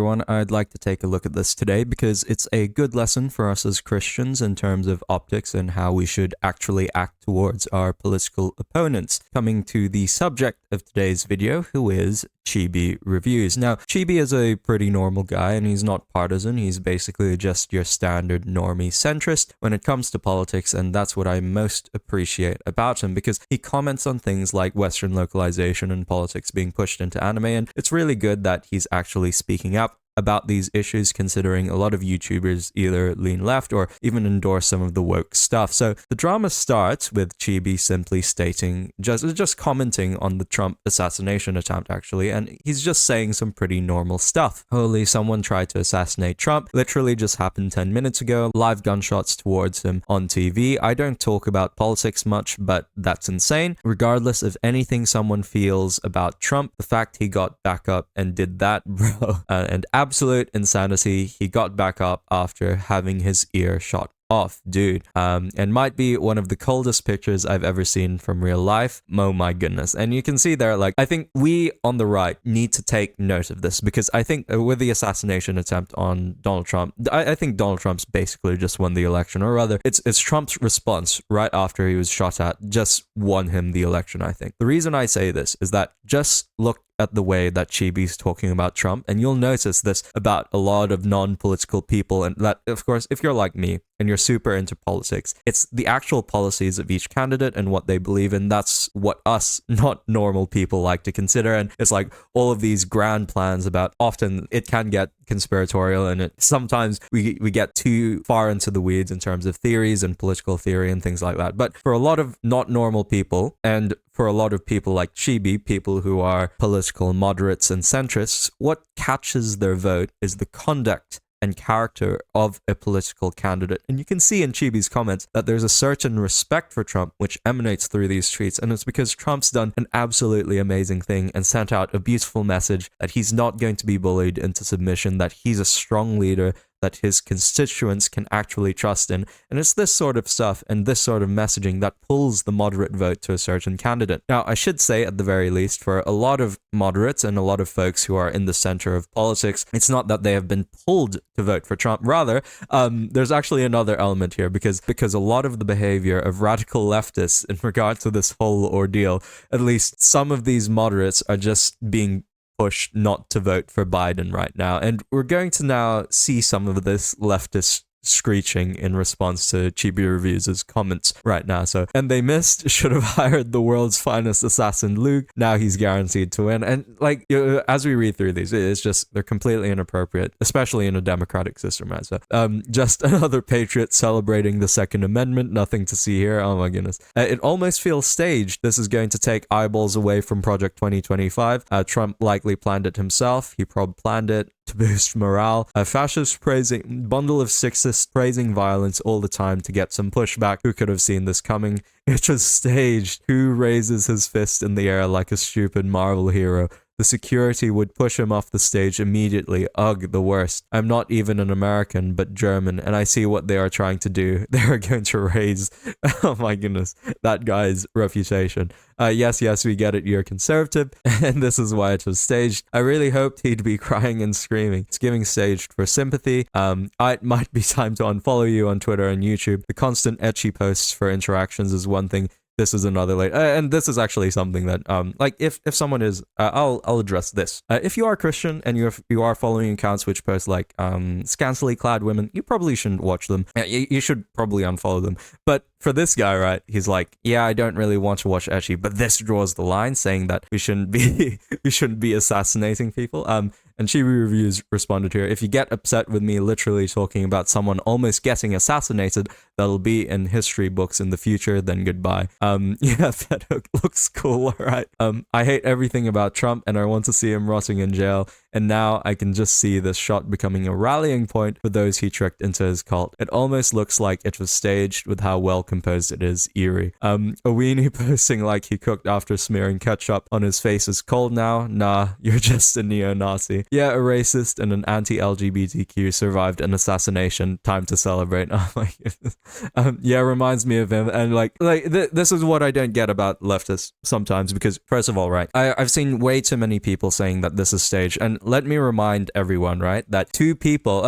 everyone. I'd like to take a look at this today because it's a good lesson for us as Christians in terms of optics and how we should actually act towards our political opponents. Coming to the subject of today's video, who is Chibi Reviews. Now, Chibi is a pretty normal guy and he's not partisan. He's basically just your standard normie centrist when it comes to politics, and that's what I most appreciate about him because he comments on things like Western localization and politics being pushed into anime, and it's really good that he's actually speaking up about these issues, considering a lot of YouTubers either lean left or even endorse some of the woke stuff. So the drama starts with Chibi simply stating, just commenting on the Trump assassination attempt actually, and he's just saying some pretty normal stuff. Holy, someone tried to assassinate Trump. Literally just happened 10 minutes ago. Live gunshots towards him on TV. I don't talk about politics much, but that's insane. Regardless of anything someone feels about Trump, the fact he got back up and did that, bro, and absolute insanity. He got back up after having his ear shot off, dude. And might be one of the coldest pictures I've ever seen from real life. Oh my goodness. And you can see there, like, I think we on the right need to take note of this because I think with the assassination attempt on Donald Trump, I think Donald Trump's basically just won the election, or rather it's Trump's response right after he was shot at just won him the election, I think. The reason I say this is that just look at the way that Chibi's talking about Trump, and you'll notice this about a lot of non-political people, and that, of course, if you're like me and you're super into politics, it's the actual policies of each candidate and what they believe in. That's what us not normal people like to consider, and it's like all of these grand plans about, often it can get conspiratorial, and sometimes we get too far into the weeds in terms of theories and political theory and things like that. But for a lot of not normal people, and for a lot of people like Chibi, people who are political moderates and centrists, what catches their vote is the conduct and character of a political candidate. And you can see in Chibi's comments that there's a certain respect for Trump which emanates through these tweets, and it's because Trump's done an absolutely amazing thing and sent out a beautiful message that he's not going to be bullied into submission, that he's a strong leader that his constituents can actually trust in. And it's this sort of stuff and this sort of messaging that pulls the moderate vote to a certain candidate. Now, I should say at the very least, for a lot of moderates and a lot of folks who are in the center of politics, it's not that they have been pulled to vote for Trump. Rather, there's actually another element here because a lot of the behavior of radical leftists in regard to this whole ordeal, at least some of these moderates are just being pushed not to vote for Biden right now. And we're going to now see some of this leftist screeching in response to Chibi Reviews' comments right now. So, and they missed, should have hired the world's finest assassin Luke. Now he's guaranteed to win. And like, as we read through these, it's just, they're completely inappropriate, especially in a democratic system, right? So, just another patriot celebrating the Second Amendment. Nothing to see here. Oh my goodness. It almost feels staged. This is going to take eyeballs away from Project 2025. Trump likely planned it himself. He probably planned it to boost morale. A fascist praising, bundle of sexists praising violence all the time to get some pushback. Who could have seen this coming? It was staged. Who raises his fist in the air like a stupid Marvel hero? The security would push him off the stage immediately. Ugh, the worst. I'm not even an American, but German, and I see what they are trying to do. They are going to raise, oh my goodness, that guy's reputation. Yes, we get it, you're conservative, and this is why it was staged. I really hoped he'd be crying and screaming. It's giving staged for sympathy. It might be time to unfollow you on Twitter and YouTube. The constant etchy posts for interactions is one thing. This is another late, and this is actually something that, like, if someone is, I'll address this. If you are Christian and you are following accounts which post like scantily clad women, you probably shouldn't watch them. You should probably unfollow them. But for this guy, right, he's like, yeah, I don't really want to watch ecchi, but this draws the line, saying that we shouldn't be assassinating people. And Chibi Reviews responded here, if you get upset with me literally talking about someone almost getting assassinated, that'll be in history books in the future, then goodbye. Yeah, that looks cool, alright. I hate everything about Trump and I want to see him rotting in jail. And now I can just see this shot becoming a rallying point for those he tricked into his cult. It almost looks like it was staged with how well composed it is. Eerie. A weenie posting like he cooked after smearing ketchup on his face is cold now. Nah, you're just a neo-Nazi. Yeah, a racist and an anti-LGBTQ survived an assassination. Time to celebrate. Oh my goodness. Yeah, reminds me of him. And this is what I don't get about leftists sometimes, because first of all, right, I've seen way too many people saying that this is staged, and let me remind everyone, right, that two people,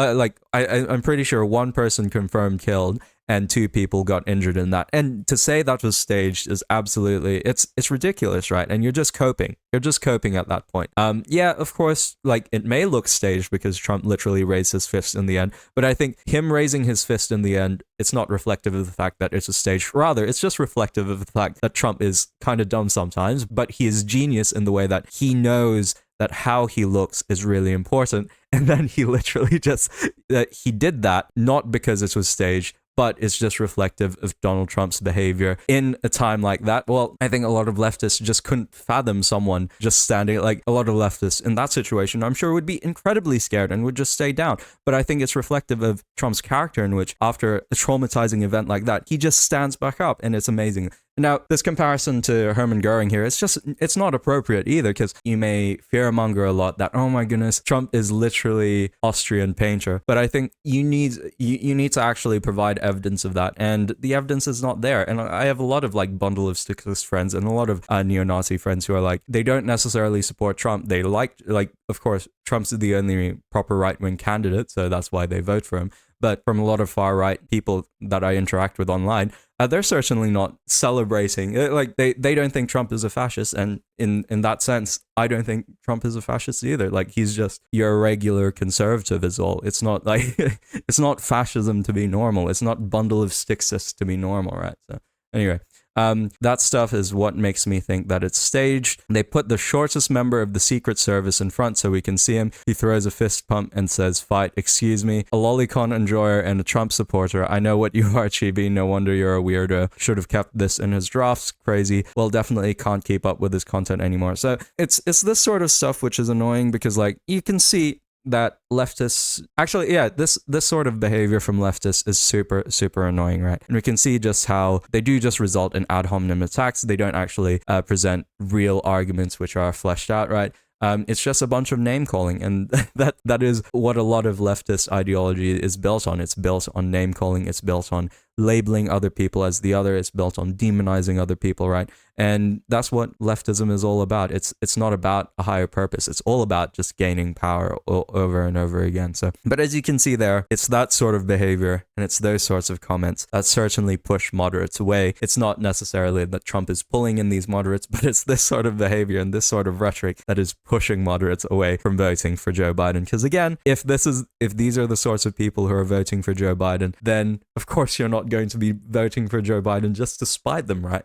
I'm pretty sure one person confirmed killed, and two people got injured in that. And to say that was staged is absolutely, it's ridiculous, right? And you're just coping. You're just coping at that point. Yeah, of course, like, it may look staged because Trump literally raised his fist in the end, but I think him raising his fist in the end, it's not reflective of the fact that it's a stage. Rather, it's just reflective of the fact that Trump is kind of dumb sometimes, but he is genius in the way that he knows that how he looks is really important. And then he literally just, he did that not because it was staged, but it's just reflective of Donald Trump's behavior in a time like that. Well, I think a lot of leftists just couldn't fathom someone just standing, like, a lot of leftists in that situation, I'm sure would be incredibly scared and would just stay down. But I think it's reflective of Trump's character, in which after a traumatizing event like that, he just stands back up, and it's amazing. Now, this comparison to Hermann Goering here, it's not appropriate either, because you may fearmonger a lot that, oh my goodness, Trump is literally Austrian painter. But I think you need to actually provide evidence of that, and the evidence is not there. And I have a lot of, like, bundle of stickless friends and a lot of neo-Nazi friends who are like, they don't necessarily support Trump. They like, of course, Trump's the only proper right-wing candidate, so that's why they vote for him. But from a lot of far-right people that I interact with online, they're certainly not celebrating. Like, they don't think Trump is a fascist, and in that sense, I don't think Trump is a fascist either. Like, he's just your regular conservative is all. It's not like, it's not fascism to be normal. It's not bundle of sticksis to be normal, right? So anyway, that stuff is what makes me think that it's staged. They put the shortest member of the Secret Service in front so we can see him. He throws a fist pump and says, "Fight, excuse me." A lolicon enjoyer and a Trump supporter. I know what you are, Chibi. No wonder you're a weirdo. Should have kept this in his drafts. Crazy. Well, definitely can't keep up with his content anymore. So it's this sort of stuff which is annoying, because, like, you can see that leftists actually, yeah, this sort of behavior from leftists is super, super annoying, right? And we can see just how they do just result in ad hominem attacks. They don't actually present real arguments which are fleshed out, right? It's just a bunch of name calling, and that is what a lot of leftist ideology is built on. It's built on name calling. It's built on labeling other people as the other. It's built on demonizing other people, right? And that's what leftism is all about. It's not about a higher purpose. It's all about just gaining power over and over again. So, but as you can see there, it's that sort of behavior and it's those sorts of comments that certainly push moderates away. It's not necessarily that Trump is pulling in these moderates, but it's this sort of behavior and this sort of rhetoric that is pushing moderates away from voting for Joe Biden. Because again, if these are the sorts of people who are voting for Joe Biden, then of course you're not going to be voting for Joe Biden just to spite them, right?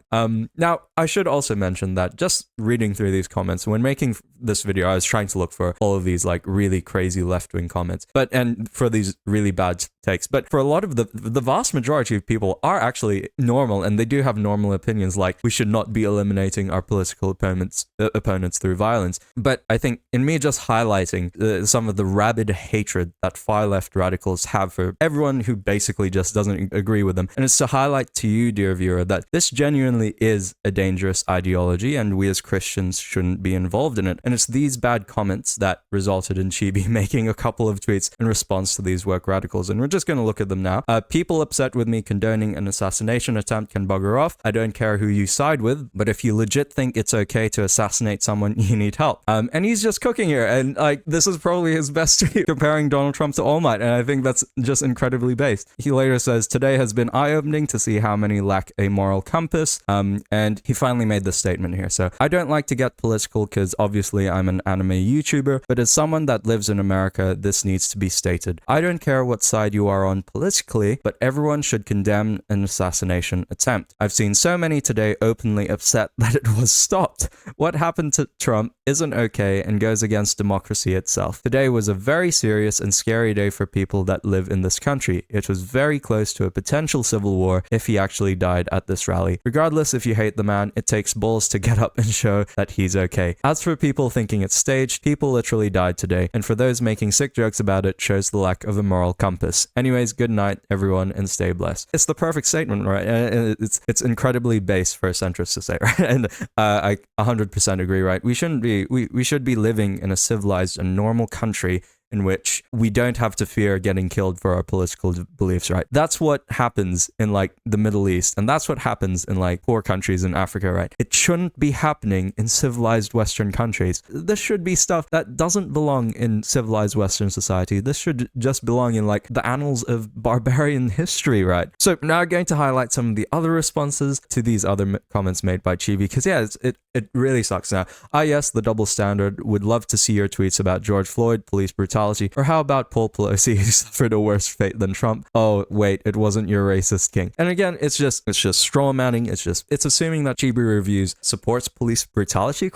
Now, I should also mention that just reading through these comments, when making this video, I was trying to look for all of these like really crazy left-wing comments, and for these really bad takes. But for a lot of the vast majority of people are actually normal, and they do have normal opinions, like we should not be eliminating our political opponents through violence. But I think in me just highlighting some of the rabid hatred that far left radicals have for everyone who basically just doesn't agree with them, and it's to highlight to you, dear viewer, that this genuinely is a dangerous ideology, and we as Christians shouldn't be involved in it. And it's these bad comments that resulted in Chibi making a couple of tweets in response to these woke radicals, and we're just going to look at them now. People upset with me condoning an assassination attempt can bugger off. I don't care who you side with, but if you legit think it's okay to assassinate someone, you need help. And he's just cooking here, and like this is probably his best tweet comparing Donald Trump to All Might, and I think that's just incredibly based. He later says, "Today has been eye-opening to see how many lack a moral compass," and he finally made this statement here. So, "I don't like to get political because obviously I'm an anime YouTuber, but as someone that lives in America, this needs to be stated. I don't care what side you are on politically, but everyone should condemn an assassination attempt. I've seen so many today openly upset that it was stopped. What happened to Trump isn't okay and goes against democracy itself. Today was a very serious and scary day for people that live in this country. It was very close to a potential civil war if he actually died at this rally. Regardless if you hate the man, it takes balls to get up and show that he's okay. As for people thinking it's staged, people literally died today, and for those making sick jokes about it, shows the lack of a moral compass. Anyways, good night, everyone, and stay blessed." It's the perfect statement, right? It's incredibly base for a centrist to say, right? And I 100% agree, right? We should be living in a civilized and normal country in which we don't have to fear getting killed for our political beliefs, right? That's what happens in like the Middle East, and that's what happens in like poor countries in Africa, right? It shouldn't be happening in civilized Western countries. This should be stuff that doesn't belong in civilized Western society. This should just belong in like the annals of barbarian history, right? So now I'm going to highlight some of the other responses to these other comments made by Chibi, because yeah, it really sucks now. Yes, the double standard. Would love to see your tweets about George Floyd, police brutality, or how about Paul Pelosi, who suffered a worse fate than Trump? Oh wait, it wasn't your racist king. And again, it's just straw manning. It's assuming that Chibi Reviews supports police brutality, ?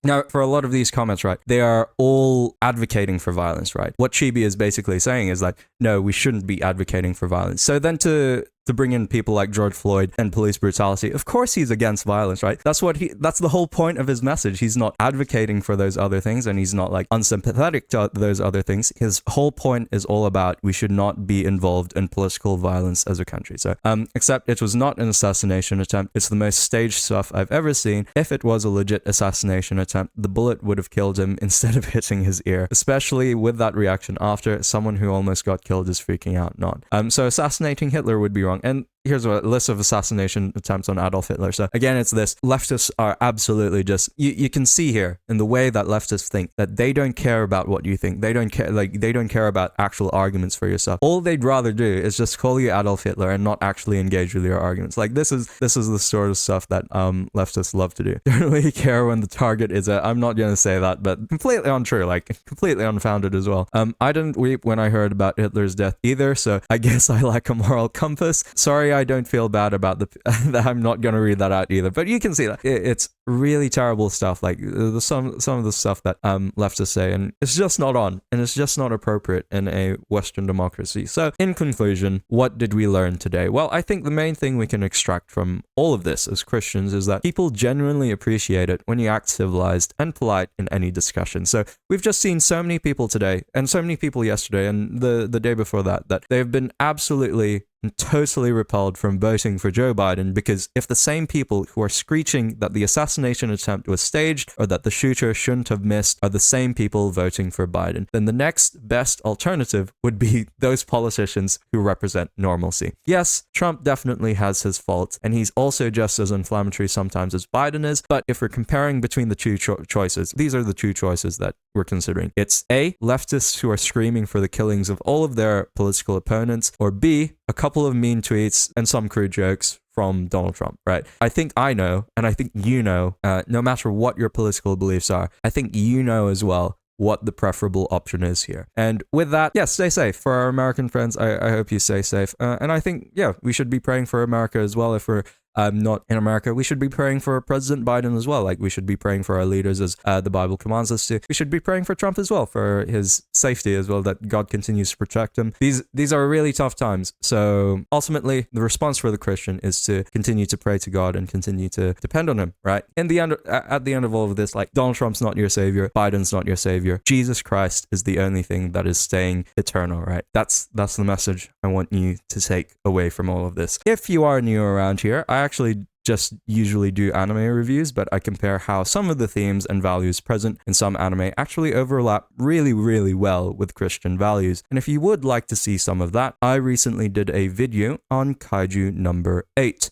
Now, for a lot of these comments, right, they are all advocating for violence, right? What Chibi is basically saying is like, no, we shouldn't be advocating for violence. So then to bring in people like George Floyd and police brutality, of course he's against violence, right? That's the whole point of his message. He's not advocating for those other things, and he's not like unsympathetic to those other things. His whole point is all about we should not be involved in political violence as a country. So, except it was not an assassination attempt. It's the most staged stuff I've ever seen. If it was a legit assassination attempt, the bullet would have killed him instead of hitting his ear, especially with that reaction after someone who almost got killed is freaking out not. So assassinating Hitler would be wrong. And here's a list of assassination attempts on Adolf Hitler. So again, it's this. Leftists are absolutely just, you can see here in the way that leftists think that they don't care about what you think. They don't care about actual arguments for yourself. All they'd rather do is just call you Adolf Hitler and not actually engage with your arguments. Like this is the sort of stuff that leftists love to do. Don't really care when the target is I'm not going to say that, but completely untrue, like completely unfounded as well. I didn't weep when I heard about Hitler's death either, so I guess I lack a moral compass. Sorry, I don't feel bad about that. I'm not going to read that out either, but you can see that it's really terrible stuff, like some of the stuff that leftists say, and it's just not on, and it's just not appropriate in a Western democracy. So in conclusion, what did we learn today? Well, I think the main thing we can extract from all of this as Christians is that people genuinely appreciate it when you act civilized and polite in any discussion. So we've just seen so many people today, and so many people yesterday, and the day before that they've been absolutely and totally repelled from voting for Joe Biden, because if the same people who are screeching that the assassination attempt was staged or that the shooter shouldn't have missed are the same people voting for Biden, then the next best alternative would be those politicians who represent normalcy. Yes, Trump definitely has his faults, and he's also just as inflammatory sometimes as Biden is, but if we're comparing between the two choices, these are the two choices that we're considering. It's A, leftists who are screaming for the killings of all of their political opponents, or B, a couple of mean tweets and some crude jokes from Donald Trump, right? I think I know, and I think you know, no matter what your political beliefs are, I think you know as well what the preferable option is here. And with that, yeah, stay safe. For our American friends, I hope you stay safe. And I think, yeah, we should be praying for America as well. If we're not in America, we should be praying for President Biden as well. Like, we should be praying for our leaders as the Bible commands us to. We should be praying for Trump as well, for his safety as well, that God continues to protect him. These are really tough times. So ultimately, the response for the Christian is to continue to pray to God and continue to depend on him, right? In the end, at the end of all of this, like, Donald Trump's not your savior. Biden's not your savior. Jesus Christ is the only thing that is staying eternal, right? That's the message I want you to take away from all of this. If you are new around here, I actually just usually do anime reviews, but I compare how some of the themes and values present in some anime actually overlap really, really well with Christian values. And if you would like to see some of that, I recently did a video on Kaiju number 8.